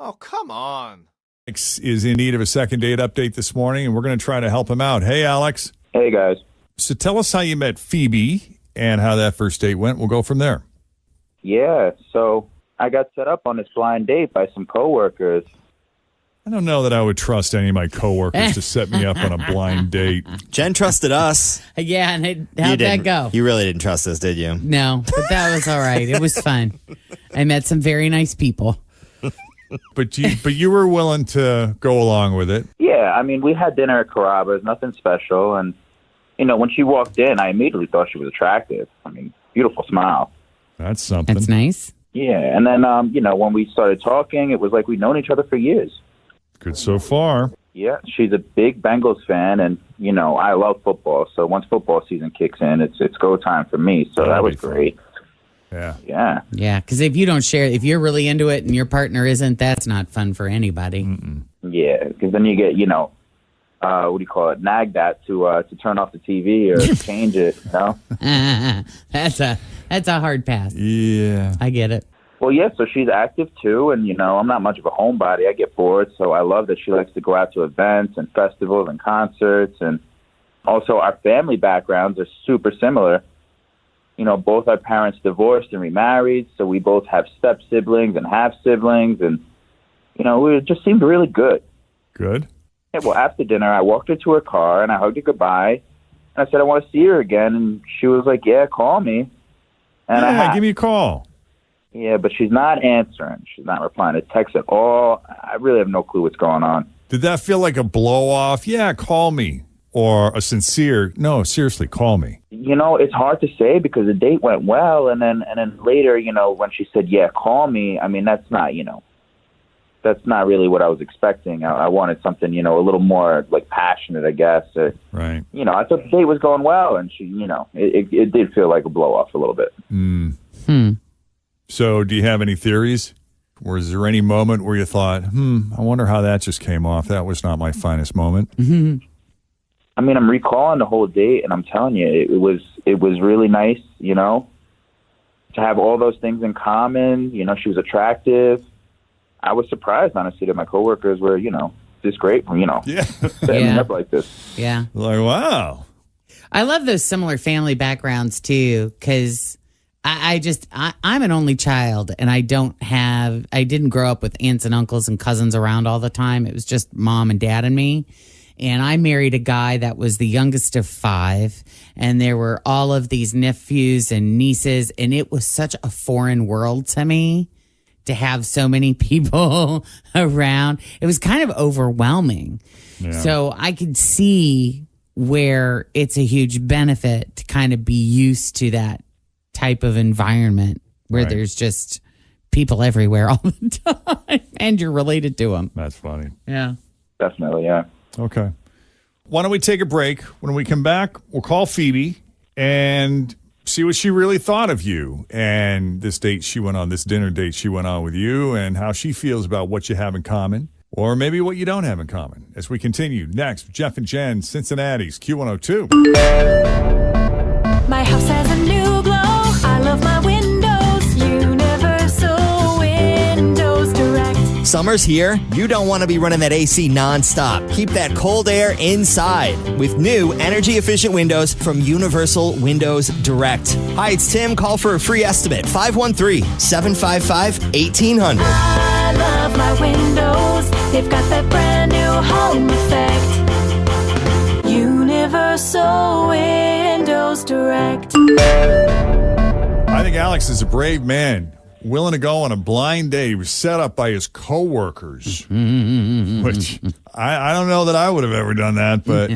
Oh, come on. Alex is in need of a second date update this morning, and we're going to try to help him out. Hey, Alex. Hey, guys. So tell us how you met Phoebe and how that first date went. We'll go from there. Yeah, so I got set up on this blind date by some coworkers. I don't know that I would trust any of my coworkers to set me up on a blind date. Jen trusted us. Yeah, and how'd that go? You really didn't trust us, did you? No, but that was all right. It was fun. I met some very nice people. But you were willing to go along with it. Yeah, I mean, we had dinner at Carrabba's, nothing special. And, when she walked in, I immediately thought she was attractive. I mean, beautiful smile. That's something. That's nice. Yeah, and then, when we started talking, it was like we'd known each other for years. Good so far. Yeah, she's a big Bengals fan, and, I love football. So once football season kicks in, it's go time for me. So that was great. Yeah. Yeah. Yeah, because if you don't share, if you're really into it and your partner isn't, that's not fun for anybody. Mm-mm. Yeah, because then you get, what do you call it, nagged at to turn off the TV or change it, That's a hard pass. Yeah. I get it. Well, yeah, so she's active too, and, I'm not much of a homebody. I get bored, so I love that she likes to go out to events and festivals and concerts, and also our family backgrounds are super similar. Both our parents divorced and remarried, so we both have step-siblings and half-siblings, and, it just seemed really good. Good. Yeah, well, after dinner, I walked her to her car, and I hugged her goodbye, and I said I want to see her again, and she was like, yeah, call me. And give me a call. Yeah, but she's not answering. She's not replying to texts at all. I really have no clue what's going on. Did that feel like a blow-off? Yeah, call me. Or a sincere, no, seriously, call me. It's hard to say because the date went well, and then later, when she said, yeah, call me, I mean, that's not really what I was expecting. I wanted something, a little more, like, passionate, I guess. Right. I thought the date was going well, and she, it did feel like a blow-off a little bit. So do you have any theories? Or is there any moment where you thought, I wonder how that just came off? That was not my finest moment. Mm-hmm. I mean, I'm recalling the whole date, and I'm telling you, it was really nice, to have all those things in common. She was attractive. I was surprised, honestly, that my coworkers were, this great, setting me up like this. Yeah. Like, wow. I love those similar family backgrounds, too, because I'm an only child, and I didn't grow up with aunts and uncles and cousins around all the time. It was just mom and dad and me. And I married a guy that was the youngest of 5, and there were all of these nephews and nieces, and it was such a foreign world to me to have so many people around. It was kind of overwhelming. Yeah. So I could see where it's a huge benefit to kind of be used to that type of environment where there's just people everywhere all the time, and you're related to them. That's funny. Yeah. Definitely, yeah. Okay. Why don't we take a break? When we come back, we'll call Phoebe and see what she really thought of you and this date she went on, this dinner date she went on with you, and how she feels about what you have in common, or maybe what you don't have in common. As we continue next, Jeff and Jenn, Cincinnati's Q102. My house has a new glow. I love my windows. Universal Windows Direct. Summer's here. You don't want to be running that AC nonstop. Keep that cold air inside with new energy-efficient windows from Universal Windows Direct. Hi, it's Tim. Call for a free estimate. 513-755-1800. I love my windows. They've got that brand new home effect. Universal Windows Direct. I think Alex is a brave man, willing to go on a blind date. He was set up by his coworkers, which I don't know that I would have ever done that, but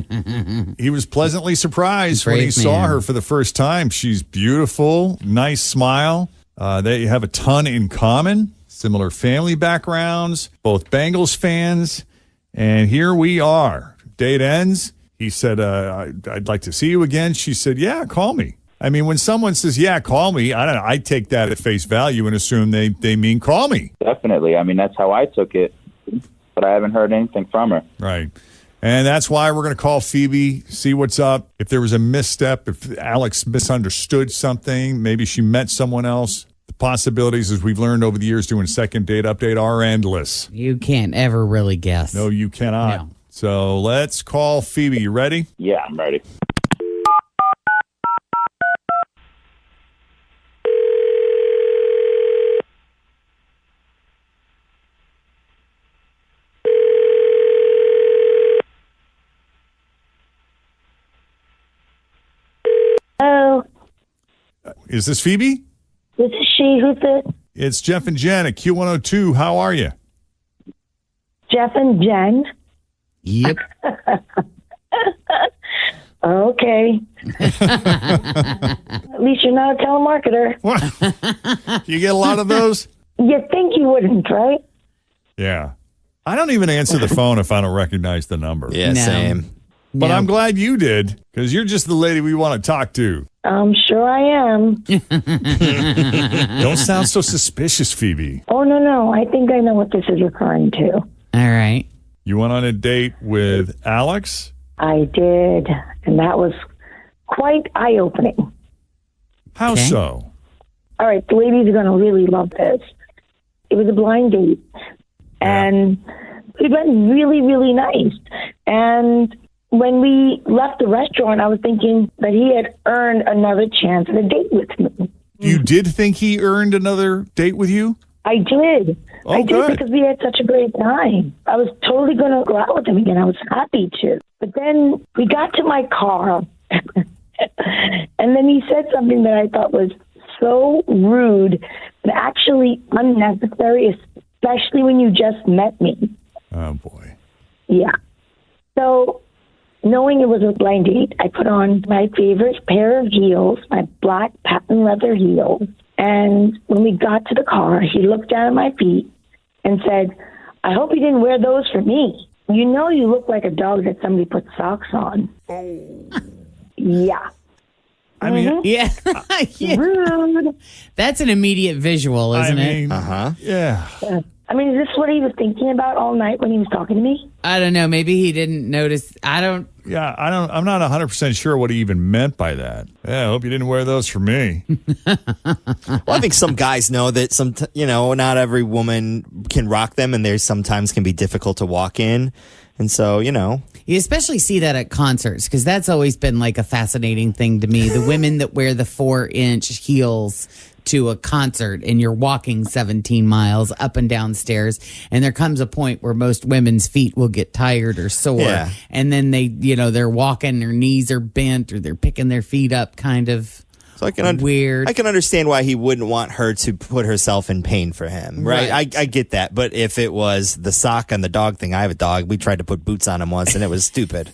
he was pleasantly surprised when he saw her for the first time. She's beautiful, nice smile. They have a ton in common, similar family backgrounds, both Bengals fans, and here we are. Date ends. He said, I'd like to see you again. She said, yeah, call me. I mean, when someone says, yeah, call me, I don't know, I take that at face value and assume they mean call me. Definitely. I mean, that's how I took it, but I haven't heard anything from her. Right. And that's why we're going to call Phoebe, see what's up. If there was a misstep, if Alex misunderstood something, maybe she met someone else. The possibilities, as we've learned over the years doing Second Date Update, are endless. You can't ever really guess. No, you cannot. No. So let's call Phoebe. You ready? Yeah, I'm ready. Oh, Is this Phoebe? this is she. Who's this? It's Jeff and Jen at Q102. How are you? Jeff and Jen. Yep. Okay. At least you're not a telemarketer. You get a lot of those? You think you wouldn't, right? Yeah. I don't even answer the phone if I don't recognize the number. Yeah, No. same. But No. I'm glad you did, because you're just the lady we want to talk to. I'm sure I am. Don't sound so suspicious, Phoebe. Oh, no. I think I know what this is referring to. All right. You went on a date with Alex? I did. And that was quite eye-opening. How Okay. so? All right, the ladies are going to really love this. It was a blind date. And it went really, really nice. And when we left the restaurant, I was thinking that he had earned another chance at a date with me. You did think he earned another date with you? I did. Oh, I did good. because we had such a great time. I was totally going to go out with him again. I was happy to. But then we got to my car, and then he said something that I thought was so rude and actually unnecessary, especially when you just met me. Oh, boy. Yeah. So, knowing it was a blind date, I put on my favorite pair of heels, my black patent leather heels. And when we got to the car, he looked down at my feet and said, I hope you didn't wear those for me. You know you look like a dog that somebody put socks on. Yeah. I mean, Yeah. Yeah. Rude. That's an immediate visual, isn't it? Yeah. I mean, is this what he was thinking about all night when he was talking to me? I don't know. Maybe he didn't notice. I'm not 100% sure what he even meant by that. Yeah, I hope you didn't wear those for me. Well, I think some guys know that not every woman can rock them, and there's sometimes can be difficult to walk in. And so, You especially see that at concerts because that's always been like a fascinating thing to me. The women that wear the 4-inch heels to a concert and you're walking 17 miles up and down stairs. And there comes a point where most women's feet will get tired or sore. Yeah. And then they're walking, their knees are bent or they're picking their feet up kind of. So I can weird. I can understand why he wouldn't want her to put herself in pain for him, right? Right. I get that, but if it was the sock on the dog thing, I have a dog. We tried to put boots on him once, and it was stupid.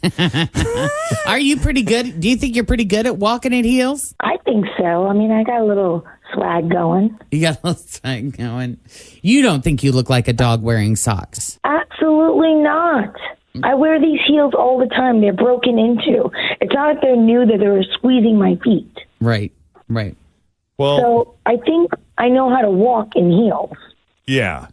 Are you pretty good? Do you think you're pretty good at walking in heels? I think so. I mean, I got a little swag going. You got a little thing going. You don't think you look like a dog wearing socks? Absolutely not. I wear these heels all the time. They're broken into. It's not like they're new, that they were squeezing my feet. Right. Well, So I think I know how to walk in heels. yeah.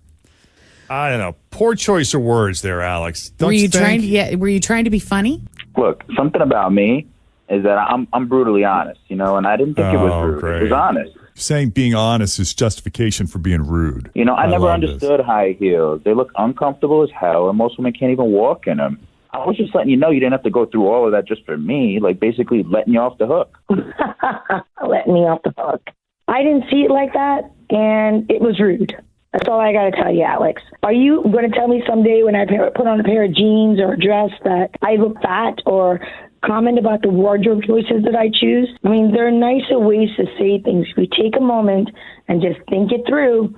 I don't know. Poor choice of words there, Alex. Don't Were you think? trying to? Yeah. Were you trying to be funny? Look, something about me is that I'm brutally honest, and I didn't think it was Oh, rude. great. It was honest. Saying being honest is justification for being rude. I never love this. understood high heels. They look uncomfortable as hell, and most women can't even walk in them. I was just letting you know you didn't have to go through all of that just for me, like basically letting you off the hook. Letting me off the hook. I didn't see it like that, and it was rude. That's all I got to tell you, Alex. Are you going to tell me someday when I put on a pair of jeans or a dress that I look fat, or comment about the wardrobe choices that I choose? I mean, there are nicer ways to say things. If you take a moment and just think it through,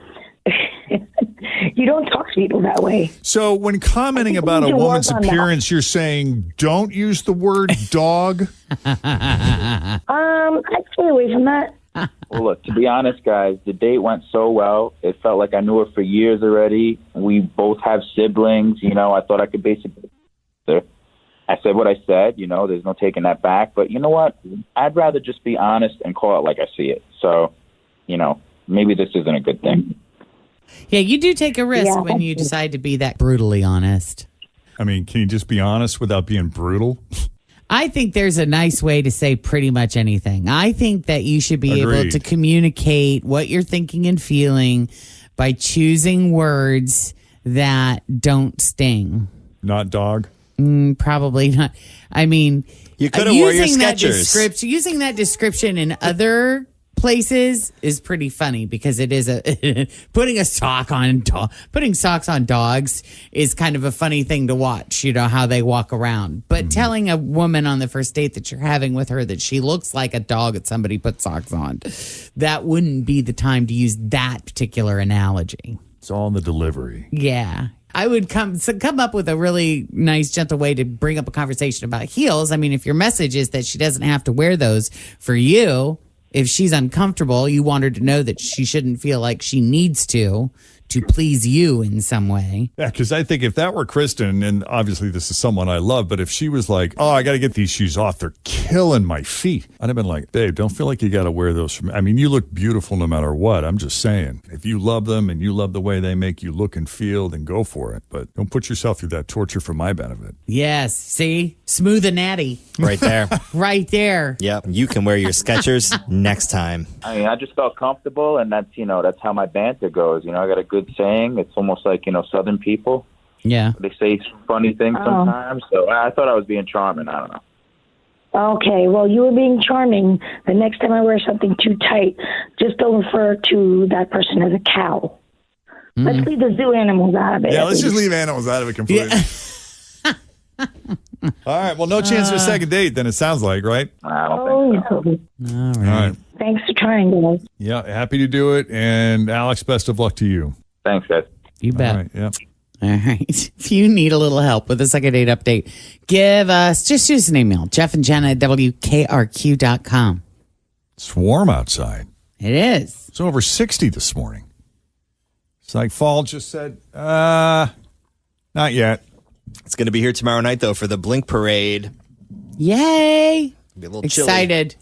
you don't talk to people that way. So when commenting I think we about need a to work woman's on that. appearance, you're saying don't use the word dog? I'd stay away from that. Well, look, to be honest, guys, the date went so well. It felt like I knew her for years already. We both have siblings. I thought I could basically... I said what I said. There's no taking that back. But you know what? I'd rather just be honest and call it like I see it. So, maybe this isn't a good thing. Yeah, you do take a risk Yeah, when you decide to be that brutally honest. I mean, can you just be honest without being brutal? I think there's a nice way to say pretty much anything. I think that you should be able Agreed. to communicate what you're thinking and feeling by choosing words that don't sting. Not dog. Probably not. I mean, You could have wore your Skechers. Using that description in other places is pretty funny because it is putting socks on dogs is kind of a funny thing to watch, how they walk around. But telling a woman on the first date that you're having with her that she looks like a dog that somebody put socks on, that wouldn't be the time to use that particular analogy. It's all in the delivery. Yeah. I would come up with a really nice, gentle way to bring up a conversation about heels. I mean, if your message is that she doesn't have to wear those for you, if she's uncomfortable, you want her to know that she shouldn't feel like she needs to please you in some way. Yeah, because I think if that were Kristen, and obviously this is someone I love, but if she was like, oh, I got to get these shoes off, they're killing my feet, I'd have been like, babe, don't feel like you got to wear those for me. I mean, you look beautiful no matter what. I'm just saying, if you love them and you love the way they make you look and feel, then go for it. But don't put yourself through that torture for my benefit. Yes. See? Smooth and natty. Right there. Right there. Yep. You can wear your Skechers next time. I mean, I just felt comfortable, and that's that's how my banter goes. I got a good saying. It's almost like Southern people. Yeah. They say funny things sometimes. So I thought I was being charming. I don't know. Okay, well, you were being charming. The next time I wear something too tight, just don't refer to that person as a cow. Let's leave the zoo animals out of it. Yeah, let's just leave animals out of it completely. Yeah. All right. Well, no chance for a second date, then it sounds like, right? I don't think so. No. All All right. right. Thanks for trying, guys. Yeah, happy to do it. And Alex, best of luck to you. Thanks, guys. You bet. All right. Yeah. All right. If you need a little help with a second date update, just use an email, Jeff and Jenn at WKRQ.com. It's warm outside. It is. It's over 60 this morning. It's like fall just said, not yet. It's going to be here tomorrow night, though, for the Blink Parade. Yay. Be a little chilly. Excited.